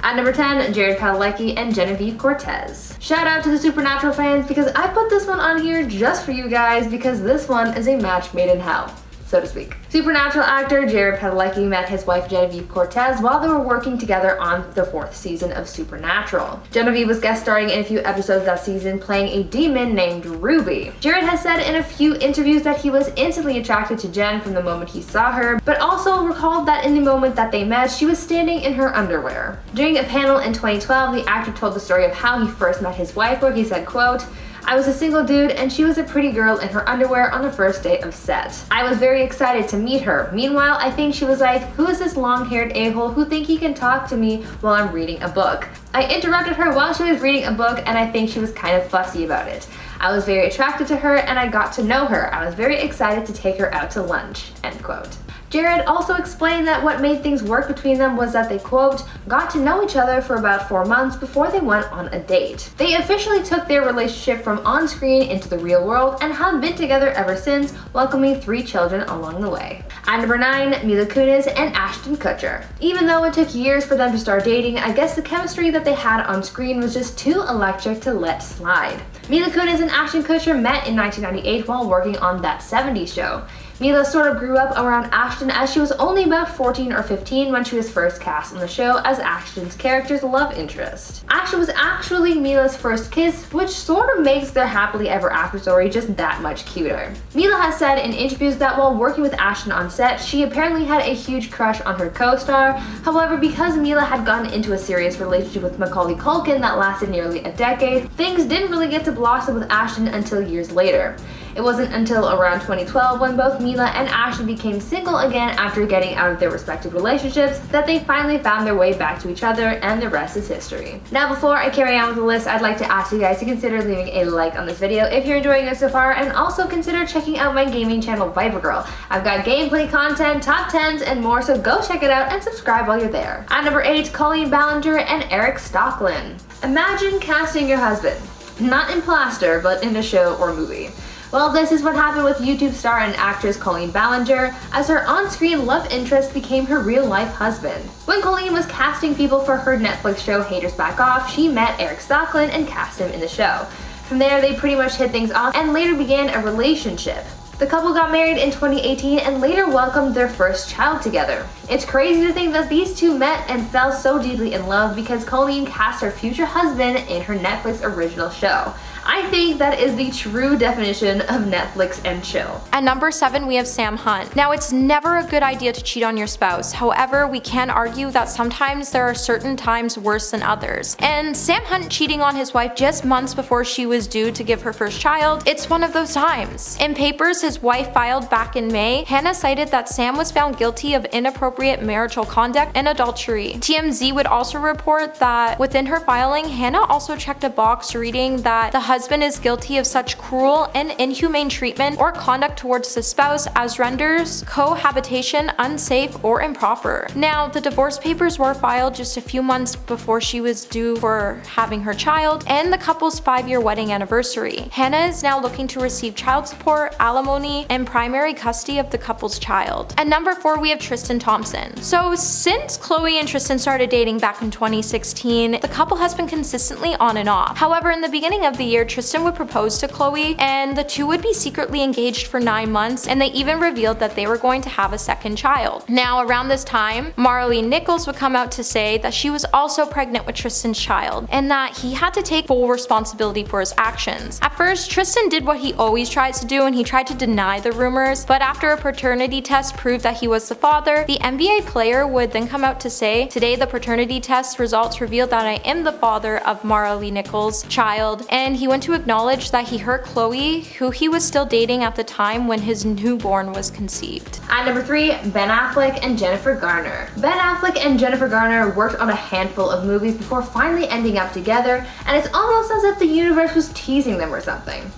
At number 10, Jared Padalecki and Genevieve Cortese. Shout out to the Supernatural fans because I put this one on here just for you guys because this one is a match made in hell, so to speak. Supernatural actor Jared Padalecki met his wife Genevieve Cortese while they were working together on the 4th season of Supernatural. Genevieve was guest starring in a few episodes that season playing a demon named Ruby. Jared has said in a few interviews that he was instantly attracted to Jen from the moment he saw her, but also recalled that in the moment that they met, she was standing in her underwear. During a panel in 2012, the actor told the story of how he first met his wife, where he said, quote, "I was a single dude and she was a pretty girl in her underwear on the first day of set. I was very excited to meet her. Meanwhile, I think she was like, who is this long-haired a-hole who think he can talk to me while I'm reading a book? I interrupted her while she was reading a book and I think she was kind of fussy about it. I was very attracted to her and I got to know her. I was very excited to take her out to lunch." End quote. Jared also explained that what made things work between them was that they, quote, "got to know each other for about 4 months before they went on a date. They officially took their relationship from on-screen into the real world and have been together ever since, welcoming 3 children along the way." At number 9, Mila Kunis and Ashton Kutcher. Even though it took years for them to start dating, I guess the chemistry that they had on screen was just too electric to let slide. Mila Kunis and Ashton Kutcher met in 1998 while working on That 70s Show. Mila sort of grew up around Ashton as she was only about 14 or 15 when she was first cast on the show as Ashton's character's love interest. Ashton was actually Mila's first kiss, which sort of makes their happily ever after story just that much cuter. Mila has said in interviews that while working with Ashton on set, she apparently had a huge crush on her co-star. However, because Mila had gotten into a serious relationship with Macaulay Culkin that lasted nearly a decade, things didn't really get to blossom with Ashton until years later. It wasn't until around 2012 when both Mila and Ashton became single again after getting out of their respective relationships that they finally found their way back to each other, and the rest is history. Now before I carry on with the list, I'd like to ask you guys to consider leaving a like on this video if you're enjoying it so far, and also consider checking out my gaming channel Viper Girl. I've got gameplay content, top 10s, and more, so go check it out and subscribe while you're there. At number 8, Colleen Ballinger and Eric Stocklin. Imagine casting your husband. Not in plaster, but in a show or movie. Well, this is what happened with YouTube star and actress Colleen Ballinger, as her on-screen love interest became her real-life husband. When Colleen was casting people for her Netflix show Haters Back Off, she met Eric Stocklin and cast him in the show. From there, they pretty much hit things off and later began a relationship. The couple got married in 2018 and later welcomed their first child together. It's crazy to think that these two met and fell so deeply in love because Colleen cast her future husband in her Netflix original show. I think that is the true definition of Netflix and chill. At number 7, we have Sam Hunt. Now, it's never a good idea to cheat on your spouse. However, we can argue that sometimes there are certain times worse than others. And Sam Hunt cheating on his wife just months before she was due to give her first child, it's one of those times. In papers his wife filed back in May, Hannah cited that Sam was found guilty of inappropriate marital conduct and adultery. TMZ would also report that within her filing, Hannah also checked a box reading that the husband is guilty of such cruel and inhumane treatment or conduct towards the spouse as renders cohabitation unsafe or improper. Now, the divorce papers were filed just a few months before she was due for having her child and the couple's 5-year wedding anniversary. Hannah is now looking to receive child support, alimony, and primary custody of the couple's child. At number 4, we have Tristan Thompson. So since Chloe and Tristan started dating back in 2016, the couple has been consistently on and off. However, in the beginning of the year, Tristan would propose to Chloe and the two would be secretly engaged for 9 months, and they even revealed that they were going to have a second child. Now, around this time, Marley Nichols would come out to say that she was also pregnant with Tristan's child and that he had to take full responsibility for his actions. At first, Tristan did what he always tries to do and he tried to deny the rumors, but after a paternity test proved that he was the father, the NBA player would then come out to say, "Today the paternity test results revealed that I am the father of Marley Nichols' child," and he went to acknowledge that he hurt Chloe, who he was still dating at the time when his newborn was conceived. At number 3, Ben Affleck and Jennifer Garner. Ben Affleck and Jennifer Garner worked on a handful of movies before finally ending up together, and it's almost as if the universe was teasing them or something.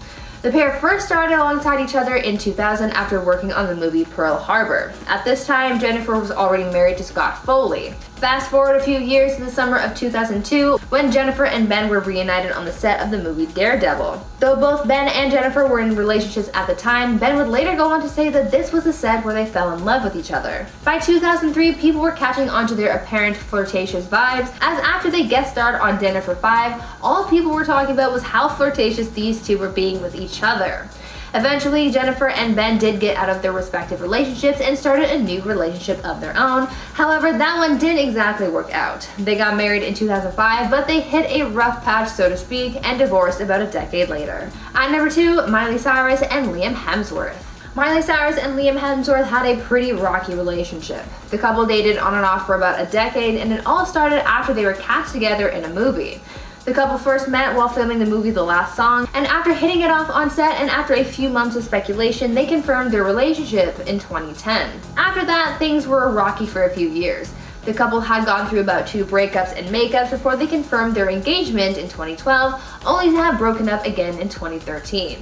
The pair first started alongside each other in 2000 after working on the movie Pearl Harbor. At this time, Jennifer was already married to Scott Foley. Fast forward a few years to the summer of 2002 when Jennifer and Ben were reunited on the set of the movie Daredevil. Though both Ben and Jennifer were in relationships at the time, Ben would later go on to say that this was the set where they fell in love with each other. By 2003, people were catching on to their apparent flirtatious vibes, as after they guest starred on Dinner for Five, all people were talking about was how flirtatious these two were being with each other. Eventually, Jennifer and Ben did get out of their respective relationships and started a new relationship of their own. However, that one didn't exactly work out. They got married in 2005, but they hit a rough patch, so to speak, and divorced about a decade later. At number 2, Miley Cyrus and Liam Hemsworth. Miley Cyrus and Liam Hemsworth had a pretty rocky relationship. The couple dated on and off for about a decade, and it all started after they were cast together in a movie. The couple first met while filming the movie The Last Song, and after hitting it off on set and after a few months of speculation, they confirmed their relationship in 2010. After that, things were rocky for a few years. The couple had gone through about 2 breakups and makeups before they confirmed their engagement in 2012, only to have broken up again in 2013.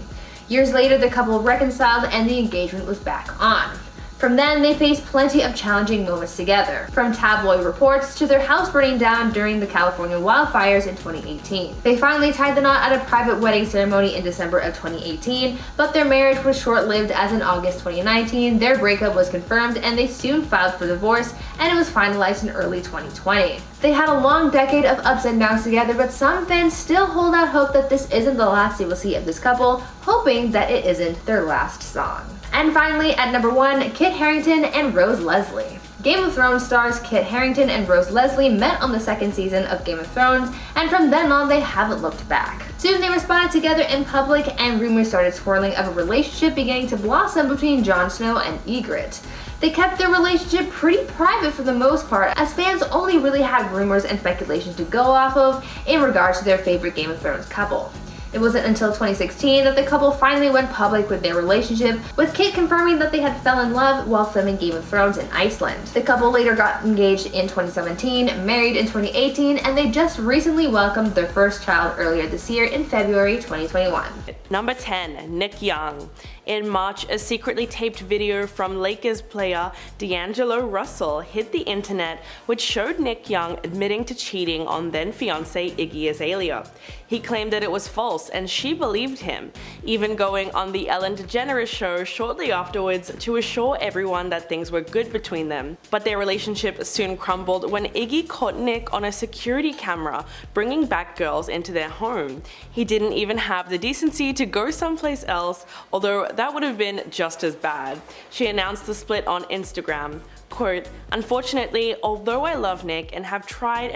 Years later, the couple reconciled and the engagement was back on. From then, they faced plenty of challenging moments together, from tabloid reports to their house burning down during the California wildfires in 2018. They finally tied the knot at a private wedding ceremony in December of 2018, but their marriage was short-lived as in August 2019, their breakup was confirmed and they soon filed for divorce, and it was finalized in early 2020. They had a long decade of ups and downs together, but some fans still hold out hope that this isn't the last they will see of this couple, hoping that it isn't their last song. And finally, at number 1, Kit Harington and Rose Leslie. Game of Thrones stars Kit Harington and Rose Leslie met on the 2nd season of Game of Thrones, and from then on they haven't looked back. Soon they were spotted together in public, and rumors started swirling of a relationship beginning to blossom between Jon Snow and Ygritte. They kept their relationship pretty private for the most part, as fans only really had rumors and speculation to go off of in regards to their favorite Game of Thrones couple. It wasn't until 2016 that the couple finally went public with their relationship, with Kit confirming that they had fell in love while filming Game of Thrones in Iceland. The couple later got engaged in 2017, married in 2018, and they just recently welcomed their first child earlier this year in February 2021. Number 10, Nick Young. In March, a secretly taped video from Lakers player D'Angelo Russell hit the internet, which showed Nick Young admitting to cheating on then-fiancé Iggy Azalea. He claimed that it was false, and she believed him, even going on the Ellen DeGeneres show shortly afterwards to assure everyone that things were good between them. But their relationship soon crumbled when Iggy caught Nick on a security camera bringing back girls into their home. He didn't even have the decency to go someplace else, although that would have been just as bad. She announced the split on Instagram. Quote, "Unfortunately, although I love Nick and have tried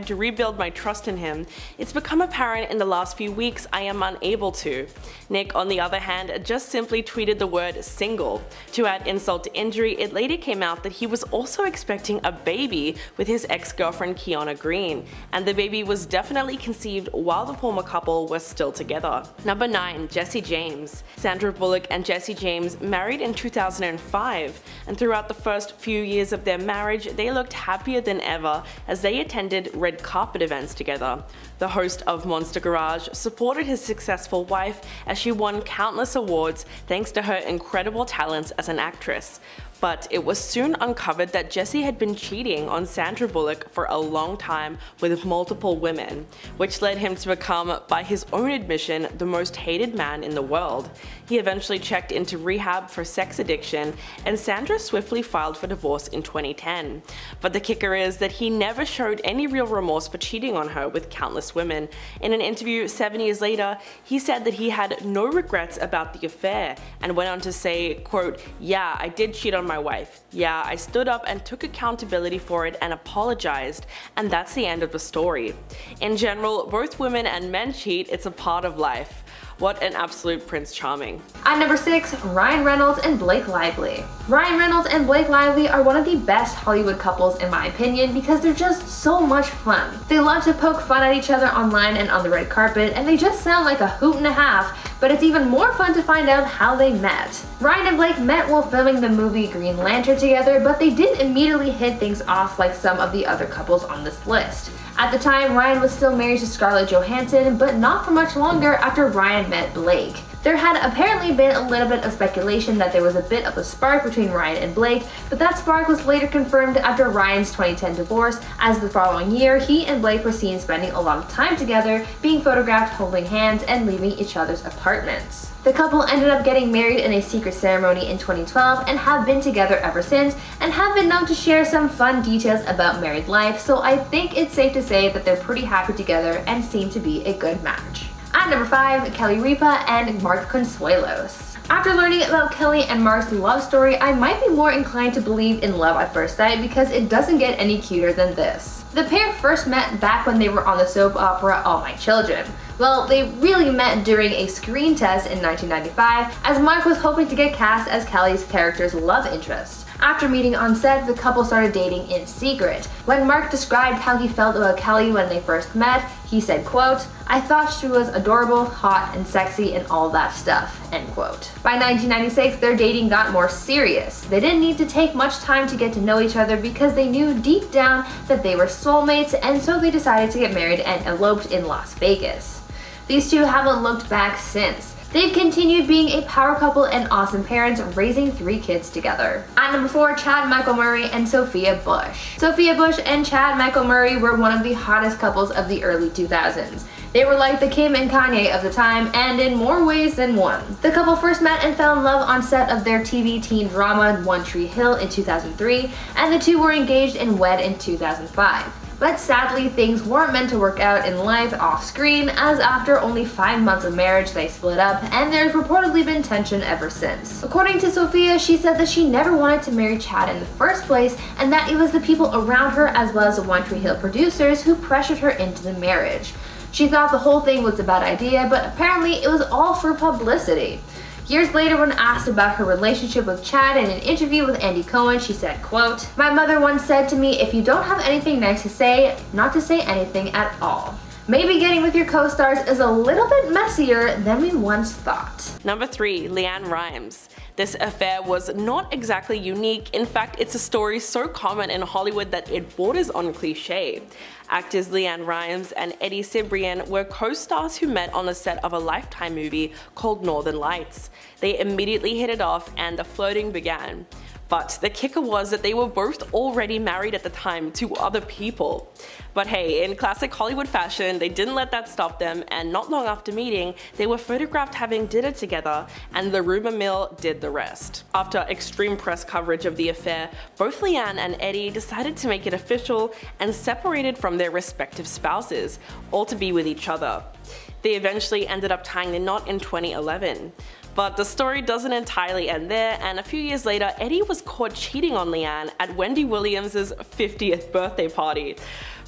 to rebuild my trust in him, it's become apparent in the last few weeks I am unable to." Nick, on the other hand, just simply tweeted the word single. To add insult to injury, it later came out that he was also expecting a baby with his ex-girlfriend Kiana Green, and the baby was definitely conceived while the Fulmer couple was still together. Number 9, Jesse James. Sandra Bullock and Jesse James married in 2005, and throughout the first few years of their marriage, they looked happier than ever as they attended red carpet events together. The host of Monster Garage supported his successful wife as she won countless awards thanks to her incredible talents as an actress. But it was soon uncovered that Jesse had been cheating on Sandra Bullock for a long time with multiple women, which led him to become, by his own admission, the most hated man in the world. He eventually checked into rehab for sex addiction, and Sandra swiftly filed for divorce in 2010. But the kicker is that he never showed any real remorse for cheating on her with countless women. In an interview 7 years later, he said that he had no regrets about the affair, and went on to say, quote, "Yeah, I did cheat on my wife. Yeah, I stood up and took accountability for it and apologized, and that's the end of the story." In general, both women and men cheat, it's a part of life. What an absolute Prince Charming. At number 6, Ryan Reynolds and Blake Lively. Ryan Reynolds and Blake Lively are one of the best Hollywood couples in my opinion because they're just so much fun. They love to poke fun at each other online and on the red carpet, and they just sound like a hoot and a half, but it's even more fun to find out how they met. Ryan and Blake met while filming the movie Green Lantern together, but they didn't immediately hit things off like some of the other couples on this list. At the time, Ryan was still married to Scarlett Johansson, but not for much longer after Ryan met Blake. There had apparently been a little bit of speculation that there was a bit of a spark between Ryan and Blake, but that spark was later confirmed after Ryan's 2010 divorce, as the following year he and Blake were seen spending a lot of time together, being photographed holding hands and leaving each other's apartments. The couple ended up getting married in a secret ceremony in 2012 and have been together ever since, and have been known to share some fun details about married life, so I think it's safe to say that they're pretty happy together and seem to be a good match. At number 5, Kelly Ripa and Mark Consuelos. After learning about Kelly and Mark's love story, I might be more inclined to believe in love at first sight because it doesn't get any cuter than this. The pair first met back when they were on the soap opera All My Children. Well, they really met during a screen test in 1995, as Mark was hoping to get cast as Kelly's character's love interest. After meeting on set, the couple started dating in secret. When Mark described how he felt about Kelly when they first met, he said, quote, "I thought she was adorable, hot, and sexy and all that stuff," end quote. By 1996, their dating got more serious. They didn't need to take much time to get to know each other because they knew deep down that they were soulmates, and so they decided to get married and eloped in Las Vegas. These two haven't looked back since. They've continued being a power couple and awesome parents, raising 3 kids together. At number 4, Chad Michael Murray and Sophia Bush. Sophia Bush and Chad Michael Murray were one of the hottest couples of the early 2000s. They were like the Kim and Kanye of the time, and in more ways than one. The couple first met and fell in love on set of their TV teen drama One Tree Hill in 2003, and the two were engaged and wed in 2005. But sadly, things weren't meant to work out in life off screen, as after only 5 months of marriage they split up, and there's reportedly been tension ever since. According to Sophia, she said that she never wanted to marry Chad in the first place, and that it was the people around her as well as the One Tree Hill producers who pressured her into the marriage. She thought the whole thing was a bad idea, but apparently it was all for publicity. Years later, when asked about her relationship with Chad in an interview with Andy Cohen, she said, quote, "My mother once said to me, if you don't have anything nice to say, not to say anything at all. Maybe getting with your co-stars is a little bit messier than we once thought." Number 3, LeAnn Rimes. This affair was not exactly unique. In fact, it's a story so common in Hollywood that it borders on cliche. Actors LeAnn Rimes and Eddie Cibrian were co-stars who met on the set of a Lifetime movie called Northern Lights. They immediately hit it off and the flirting began. But the kicker was that they were both already married at the time to other people. But hey, in classic Hollywood fashion, they didn't let that stop them, and not long after meeting, they were photographed having dinner together, and the rumor mill did the rest. After extreme press coverage of the affair, both LeAnn and Eddie decided to make it official and separated from their respective spouses, all to be with each other. They eventually ended up tying the knot in 2011. But the story doesn't entirely end there, and a few years later, Eddie was caught cheating on LeAnn at Wendy Williams' 50th birthday party.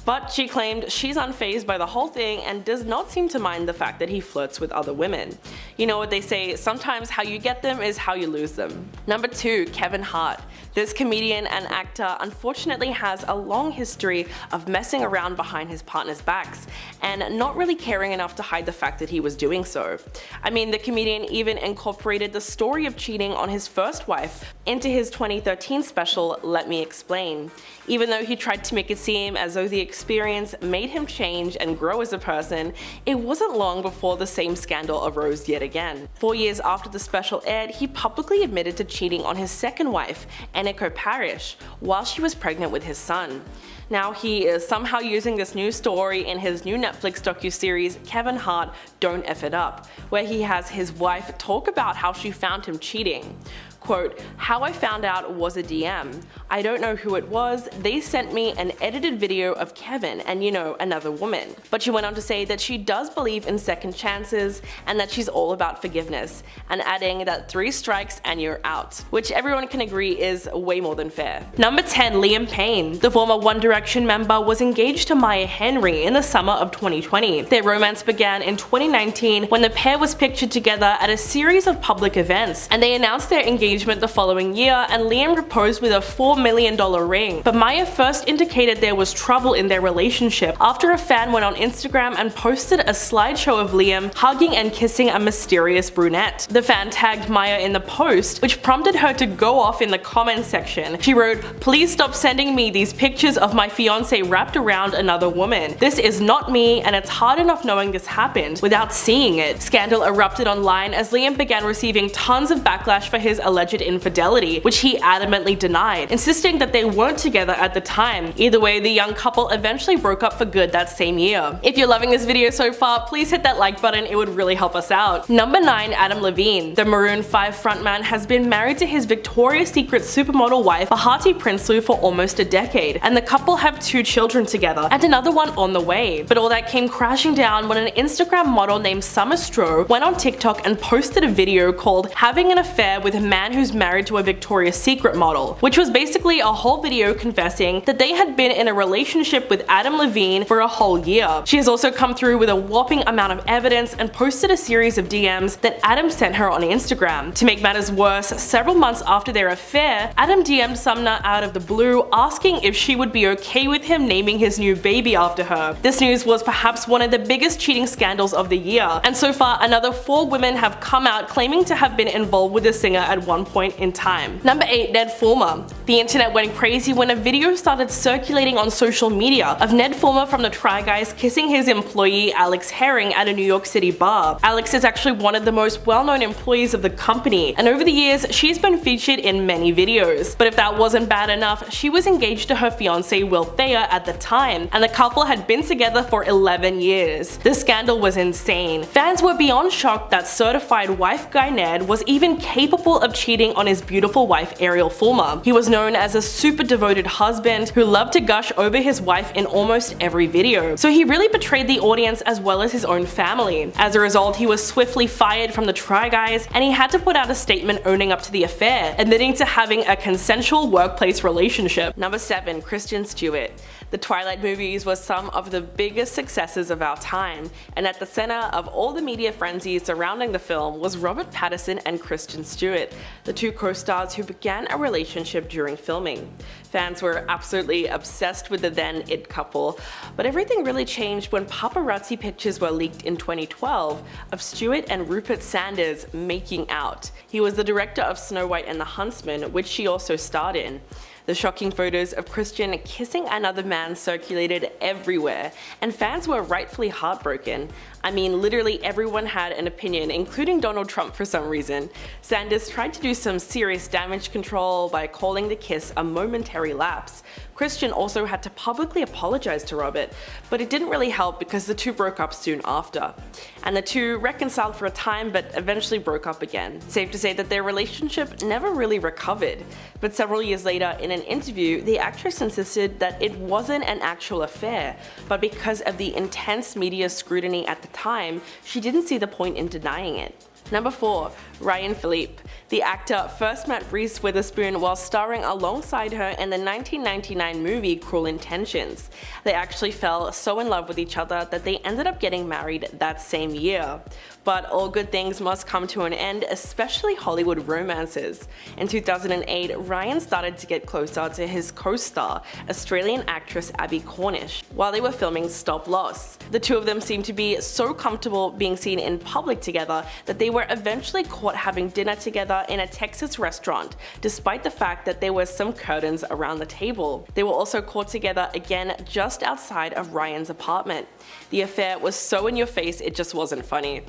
But she claimed she's unfazed by the whole thing and does not seem to mind the fact that he flirts with other women. You know what they say, sometimes how you get them is how you lose them. Number 2, Kevin Hart. This comedian and actor unfortunately has a long history of messing around behind his partner's backs and not really caring enough to hide the fact that he was doing so. I mean, the comedian even incorporated the story of cheating on his first wife into his 2013 special, Let Me Explain. Even though he tried to make it seem as though the experience made him change and grow as a person, it wasn't long before the same scandal arose yet again. 4 years after the special aired, he publicly admitted to cheating on his second wife, Eniko Parish, while she was pregnant with his son. Now he is somehow using this new story in his new Netflix docuseries Kevin Hart Don't F It Up, where he has his wife talk about how she found him cheating. Quote, "How I found out was a DM. I don't know who it was. They sent me an edited video of Kevin and, you know, another woman." But she went on to say that she does believe in second chances and that she's all about forgiveness, and adding that 3 strikes and you're out, which everyone can agree is way more than fair. Number 10, Liam Payne. The former One Direction member was engaged to Maya Henry in the summer of 2020. Their romance began in 2019 when the pair was pictured together at a series of public events, and they announced their engagement the following year, and Liam proposed with a $4 million ring. But Maya first indicated there was trouble in their relationship after a fan went on Instagram and posted a slideshow of Liam hugging and kissing a mysterious brunette. The fan tagged Maya in the post, which prompted her to go off in the comments section. She wrote, "Please stop sending me these pictures of my fiance wrapped around another woman. This is not me, and it's hard enough knowing this happened without seeing it. Scandal erupted online as Liam began receiving tons of backlash for his alleged infidelity, which he adamantly denied, insisting that they weren't together at the time. Either way, the young couple eventually broke up for good that same year. If you're loving this video so far, please hit that like button, it would really help us out. Number 9. Adam Levine. The Maroon 5 frontman has been married to his Victoria's Secret supermodel wife Bahati Prinsloo for almost a decade, and the couple have 2 children together, and another one on the way. But all that came crashing down when an Instagram model named Summer Stroh went on TikTok and posted a video called "Having an Affair with a Man Who's Married to a Victoria's Secret Model," which was basically a whole video confessing that they had been in a relationship with Adam Levine for a whole year. She has also come through with a whopping amount of evidence and posted a series of DMs that Adam sent her on Instagram. To make matters worse, several months after their affair, Adam DM'd Sumner out of the blue asking if she would be okay with him naming his new baby after her. This news was perhaps one of the biggest cheating scandals of the year, and so far another 4 women have come out claiming to have been involved with the singer at one point in time. Number 8. Ned Fulmer. The internet went crazy when a video started circulating on social media of Ned Fulmer from the Try Guys kissing his employee Alex Herring at a New York City bar. Alex is actually one of the most well-known employees of the company, and over the years she's been featured in many videos. But if that wasn't bad enough, she was engaged to her fiance Will Thayer at the time, and the couple had been together for 11 years. The scandal was insane. Fans were beyond shocked that certified wife guy Ned was even capable of cheating on his beautiful wife Ariel Fulmer. He was known as a super devoted husband who loved to gush over his wife in almost every video, so he really betrayed the audience as well as his own family. As a result, he was swiftly fired from the Try Guys, and he had to put out a statement owning up to the affair, admitting to having a consensual workplace relationship. Number 7. Kristen Stewart. The Twilight movies were some of the biggest successes of our time, and at the center of all the media frenzy surrounding the film was Robert Pattinson and Kristen Stewart, the 2 co-stars who began a relationship during filming. Fans were absolutely obsessed with the then It couple, but everything really changed when paparazzi pictures were leaked in 2012 of Stewart and Rupert Sanders making out. He was the director of Snow White and the Huntsman, which she also starred in. The shocking photos of Christian kissing another man circulated everywhere, and fans were rightfully heartbroken. I mean, literally everyone had an opinion, including Donald Trump for some reason. Sanders tried to do some serious damage control by calling the kiss a momentary lapse. Christian also had to publicly apologize to Robert, but it didn't really help because the 2 broke up soon after. And the 2 reconciled for a time but eventually broke up again. Safe to say that their relationship never really recovered. But several years later, in an interview, the actress insisted that it wasn't an actual affair, but because of the intense media scrutiny at the time, she didn't see the point in denying it. Number 4. Ryan Phillippe. The actor first met Reese Witherspoon while starring alongside her in the 1999 movie Cruel Intentions. They actually fell so in love with each other that they ended up getting married that same year. But all good things must come to an end, especially Hollywood romances. In 2008, Ryan started to get closer to his co-star, Australian actress Abby Cornish, while they were filming Stop Loss. The 2 of them seemed to be so comfortable being seen in public together that they were eventually caught having dinner together in a Texas restaurant, despite the fact that there were some curtains around the table. They were also caught together again just outside of Ryan's apartment. The affair was so in your face it just wasn't funny.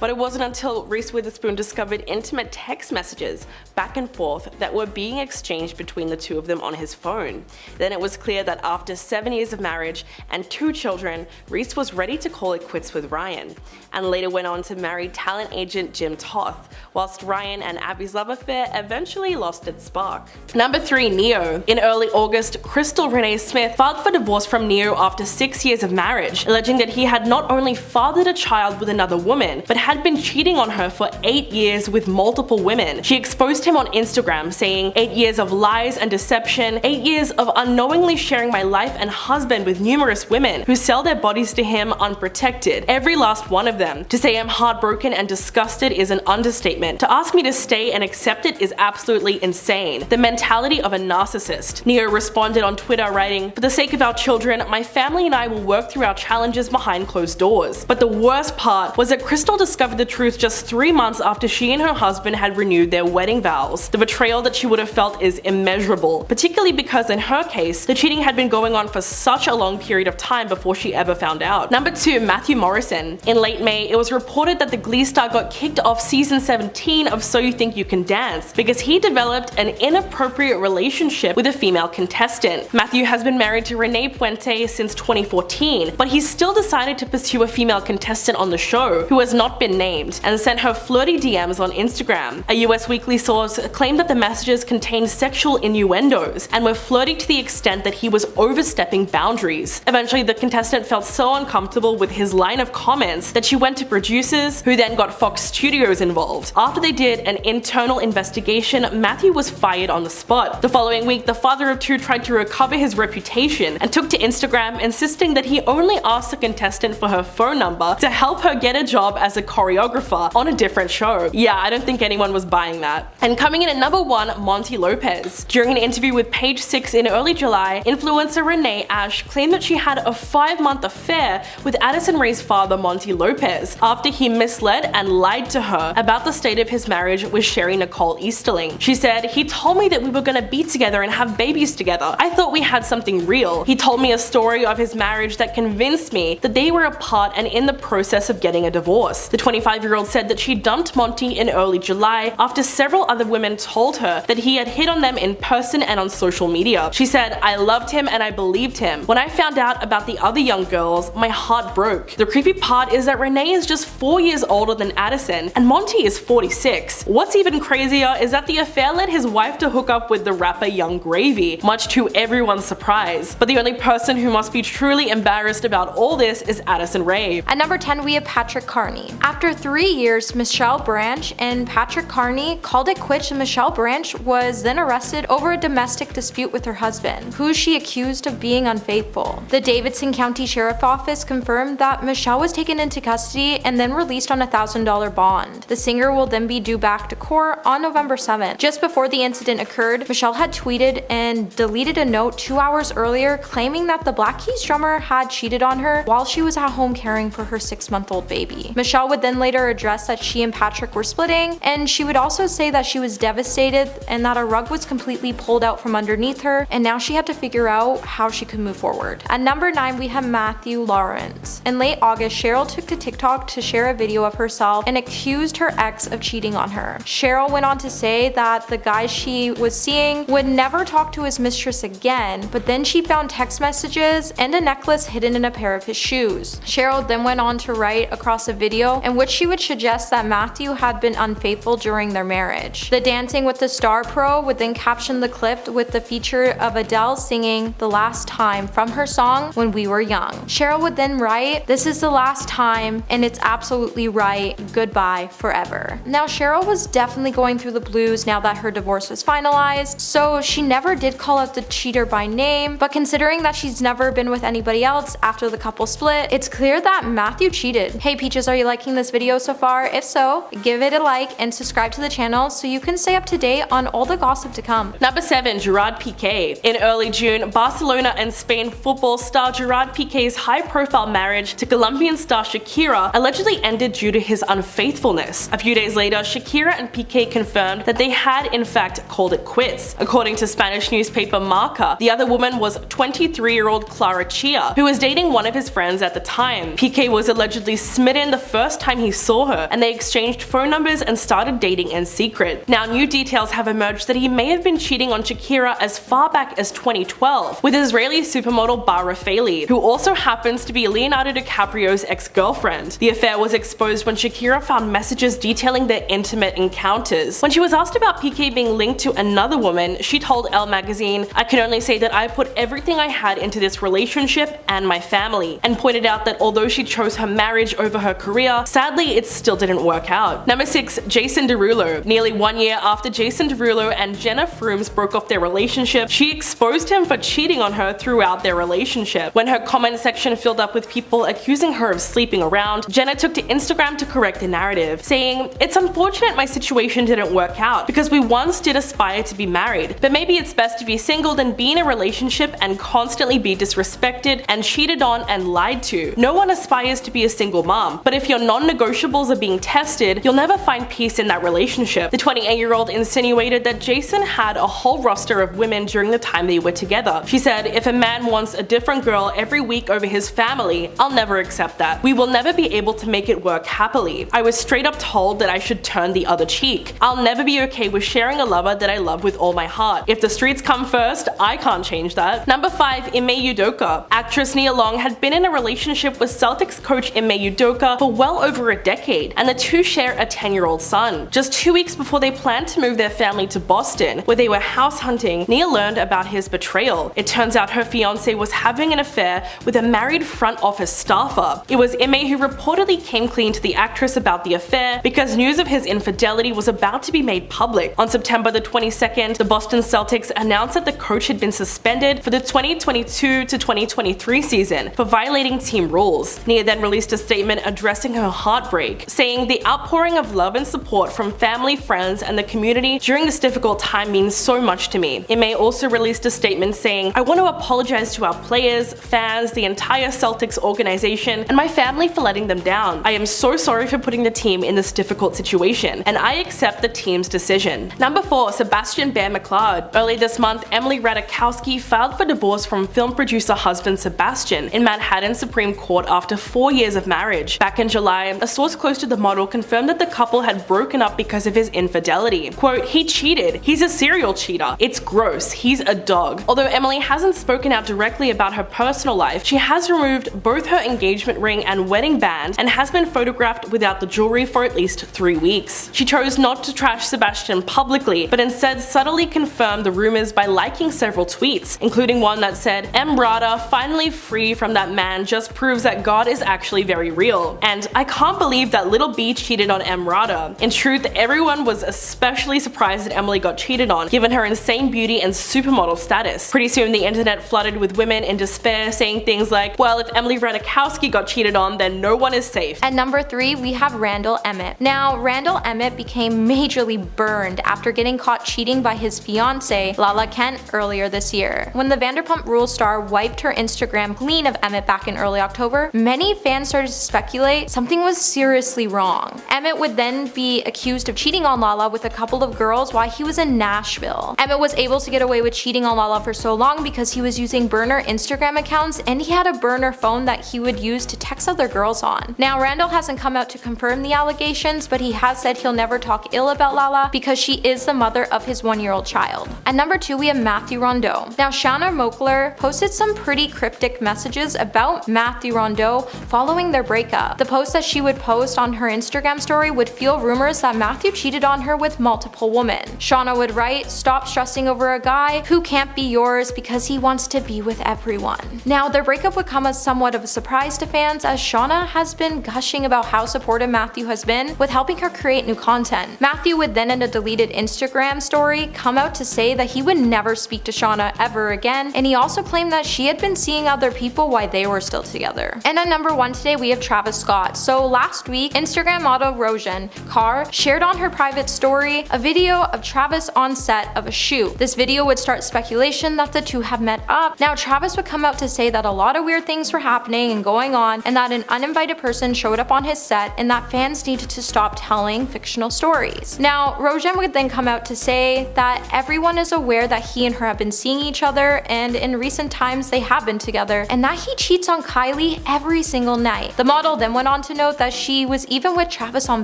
But it wasn't until Reese Witherspoon discovered intimate text messages back and forth that were being exchanged between the 2 of them on his phone. Then it was clear that after 7 years of marriage and 2 children, Reese was ready to call it quits with Ryan, and later went on to marry talent agent Jim Toth, whilst Ryan and Abby's love affair eventually lost its spark. Number 3. Neo. In early August, Crystal Renee Smith filed for divorce from Neo after 6 years of marriage, alleging that he had not only fathered a child with another woman, but had been cheating on her for 8 years with multiple women. She exposed him on Instagram, saying, 8 years of lies and deception, 8 years of unknowingly sharing my life and husband with numerous women who sell their bodies to him unprotected, every last one of them. To say I'm heartbroken and disgusted disgusted is an understatement. To ask me to stay and accept it is absolutely insane. The mentality of a narcissist. Neo responded on Twitter writing, "For the sake of our children, my family and I will work through our challenges behind closed doors." But the worst part was that Crystal discovered the truth just 3 months after she and her husband had renewed their wedding vows. The betrayal that she would have felt is immeasurable, particularly because in her case, the cheating had been going on for such a long period of time before she ever found out. Number 2, Matthew Morrison. In late May, it was reported that the Glee star got kicked off season 17 of So You Think You Can Dance because he developed an inappropriate relationship with a female contestant. Matthew has been married to Renee Puente since 2014, but he still decided to pursue a female contestant on the show, who has not been named, and sent her flirty DMs on Instagram. A US Weekly source claimed that the messages contained sexual innuendos and were flirty to the extent that he was overstepping boundaries. Eventually, the contestant felt so uncomfortable with his line of comments that she went to producers, who then got Fox Studios involved. After they did an internal investigation, Matthew was fired on the spot. The following week, the father of two tried to recover his reputation and took to Instagram, insisting that he only asked the contestant for her phone number to help her get a job as a choreographer on a different show. Yeah, I don't think anyone was buying that. And coming in at number 1, Monty Lopez. During an interview with Page 6 in early July, influencer Renee Ash claimed that she had a 5-month affair with Addison Rae's father, Monty Lopez, after he misled and lied to her about the state of his marriage with Sherry Nicole Easterling. She said, "He told me that we were gonna be together and have babies together. I thought we had something real. He told me a story of his marriage that convinced me that they were apart and in the process of getting a divorce." The 25-year-old said that she dumped Monty in early July after several other women told her that he had hit on them in person and on social media. She said, "I loved him and I believed him. When I found out about the other young girls, my heart broke." The creepy part is that Renee is just 4 years older than Addison, and Monty is 46. What's even crazier is that the affair led his wife to hook up with the rapper Young Gravy, much to everyone's surprise. But the only person who must be truly embarrassed about all this is Addison Rae. At number 10, we have Patrick Carney. After 3 years, Michelle Branch and Patrick Carney called it quits, and Michelle Branch was then arrested over a domestic dispute with her husband, who she accused of being unfaithful. The Davidson County Sheriff's Office confirmed that Michelle was taken into custody and then released on a $1,000 bond. The singer will then be due back to court on November 7th. Just before the incident occurred, Michelle had tweeted and deleted a note 2 hours earlier claiming that the Black Keys drummer had cheated on her while she was at home caring for her 6-month-old baby. Michelle would then later address that she and Patrick were splitting, and she would also say that she was devastated and that a rug was completely pulled out from underneath her, and now she had to figure out how she could move forward. At number 9, we have Matthew Lawrence. In late August, Cheryl took to TikTok to share a video of herself and accused her ex of cheating on her. Cheryl went on to say that the guy she was seeing would never talk to his mistress again, but then she found text messages and a necklace hidden in a pair of his shoes. Cheryl then went on to write across a video in which she would suggest that Matthew had been unfaithful during their marriage. The Dancing with the Star pro would then caption the clip with the feature of Adele singing "The Last Time" from her song When We Were Young. Cheryl would then write, "This is the last time and it's absolutely right, goodbye forever." Now Cheryl was definitely going through the blues now that her divorce was finalized, so she never did call out the cheater by name, but considering that she's never been with anybody else after the couple split, it's clear that Matthew cheated. Hey Peaches, are you liking this video so far? If so, give it a like and subscribe to the channel so you can stay up to date on all the gossip to come. Number 7, Gerard Piqué. In early June, Barcelona and Spain football star Gerard Piqué's high-profile marriage to Colombian star Shakira allegedly ended due to his unfaithfulness. A few days later, Shakira and Piqué confirmed that they had in fact called it quits. According to Spanish newspaper Marca, the other woman was 23-year-old Clara Chia, who was dating one of his friends at the time. Piqué was allegedly smitten the first time he saw her, and they exchanged phone numbers and started dating in secret. Now, new details have emerged that he may have been cheating on Shakira as far back as 2012 with Israeli supermodel Bar Refaeli, who also happens to be Leonardo DiCaprio's ex-girlfriend. The affair was exposed when Shakira found messages detailing their intimate encounters. When she was asked about Piqué being linked to another woman, she told Elle magazine, "I can only say that I put everything I had into this relationship and my family," and pointed out that although she chose her marriage over her career, sadly it still didn't work out. Number 6, Jason Derulo. Nearly 1 year after Jason Derulo and Jenna Frooms broke off their relationship, she exposed him for cheating on her throughout their relationship. When her comment section filled up with people accusing her of sleeping around, Jenna took to Instagram to correct the narrative. narrative, saying, "It's unfortunate my situation didn't work out because we once did aspire to be married, but maybe it's best to be single than be in a relationship and constantly be disrespected and cheated on and lied to. No one aspires to be a single mom, but if your non-negotiables are being tested, you'll never find peace in that relationship." The 28-year-old insinuated that Jason had a whole roster of women during the time they were together. She said, "If a man wants a different girl every week over his family, I'll never accept that. We will never be able to make it work happily. I was straight up told that I should turn the other cheek. I'll never be okay with sharing a lover that I love with all my heart. If the streets come first, I can't change that." Number 5. Ime Udoka. Actress Nia Long had been in a relationship with Celtics coach Ime Udoka for well over a decade, and the two share a 10-year-old son. Just 2 weeks before they planned to move their family to Boston, where they were house hunting, Nia learned about his betrayal. It turns out her fiance was having an affair with a married front office staffer. It was Ime who reportedly came clean to the actress about the affair because news of his infidelity was about to be made public. On September the 22nd, the Boston Celtics announced that the coach had been suspended for the 2022 to 2023 season for violating team rules. Nia then released a statement addressing her heartbreak, saying, "The outpouring of love and support from family, friends, and the community during this difficult time means so much to me." Ime also released a statement saying, "I want to apologize to our players, fans, the entire Celtics organization, and my family for letting them down. I am so sorry for putting the team in this difficult situation, and I accept the team's decision." Number 4. Sebastian Bear McLeod. Early this month, Emily Ratajkowski filed for divorce from film producer husband Sebastian in Manhattan Supreme Court after 4 years of marriage. Back in July, a source close to the model confirmed that the couple had broken up because of his infidelity. Quote, "He cheated. He's a serial cheater. It's gross. He's a dog." Although Emily hasn't spoken out directly about her personal life, she has removed both her engagement ring and wedding band and has been photographed without the jewelry for at least 3 weeks. She chose not to trash Sebastian publicly, but instead subtly confirmed the rumors by liking several tweets, including one that said, "Emrata, finally free from that man, just proves that God is actually very real." And "I can't believe that little B cheated on Emrata." In truth, everyone was especially surprised that Emily got cheated on, given her insane beauty and supermodel status. Pretty soon the internet flooded with women in despair saying things like, "Well, if Emily Ratajkowski got cheated on, then no one is safe." At number 3, we have Randall Emmett. Now, Randall Emmett became majorly burned after getting caught cheating by his fiancée, Lala Kent, earlier this year. When the Vanderpump Rules star wiped her Instagram clean of Emmett back in early October, many fans started to speculate something was seriously wrong. Emmett would then be accused of cheating on Lala with a couple of girls while he was in Nashville. Emmett was able to get away with cheating on Lala for so long because he was using burner Instagram accounts and he had a burner phone that he would use to text other girls on. Now, Randall hasn't come out to confirm the allegations, but he has said he'll never talk ill about Lala because she is the mother of his 1-year-old child. At number 2, we have Matthew Rondeau. Now, Shauna Moakler posted some pretty cryptic messages about Matthew Rondeau following their breakup. The post that she would post on her Instagram story would fuel rumors that Matthew cheated on her with multiple women. Shauna would write, "Stop stressing over a guy who can't be yours because he wants to be with everyone." Now, their breakup would come as somewhat of a surprise to fans, as Shauna has been gushing about how supportive Matthew has been with helping her create new content. Matthew would then, in a deleted Instagram story, come out to say that he would never speak to Shauna ever again, and he also claimed that she had been seeing other people while they were still together. And at number 1 today, we have Travis Scott. So last week, Instagram model Rojan Carr shared on her private story a video of Travis on set of a shoot. This video would start speculation that the two have met up. Now, Travis would come out to say that a lot of weird things were happening and going on, and that an uninvited person showed up on his set, and that fans needed to stop telling fictional stories. Now, Rojan would then come out to say that everyone is aware that he and her have been seeing each other, and in recent times they have been together, and that he cheats on Kylie every single night. The model then went on to note that she was even with Travis on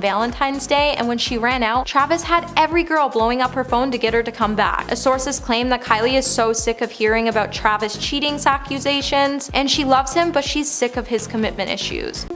Valentine's Day, and when she ran out, Travis had every girl blowing up her phone to get her to come back. Sources claim that Kylie is so sick of hearing about Travis cheating accusations, and she loves him, but she's sick of his commitment issues.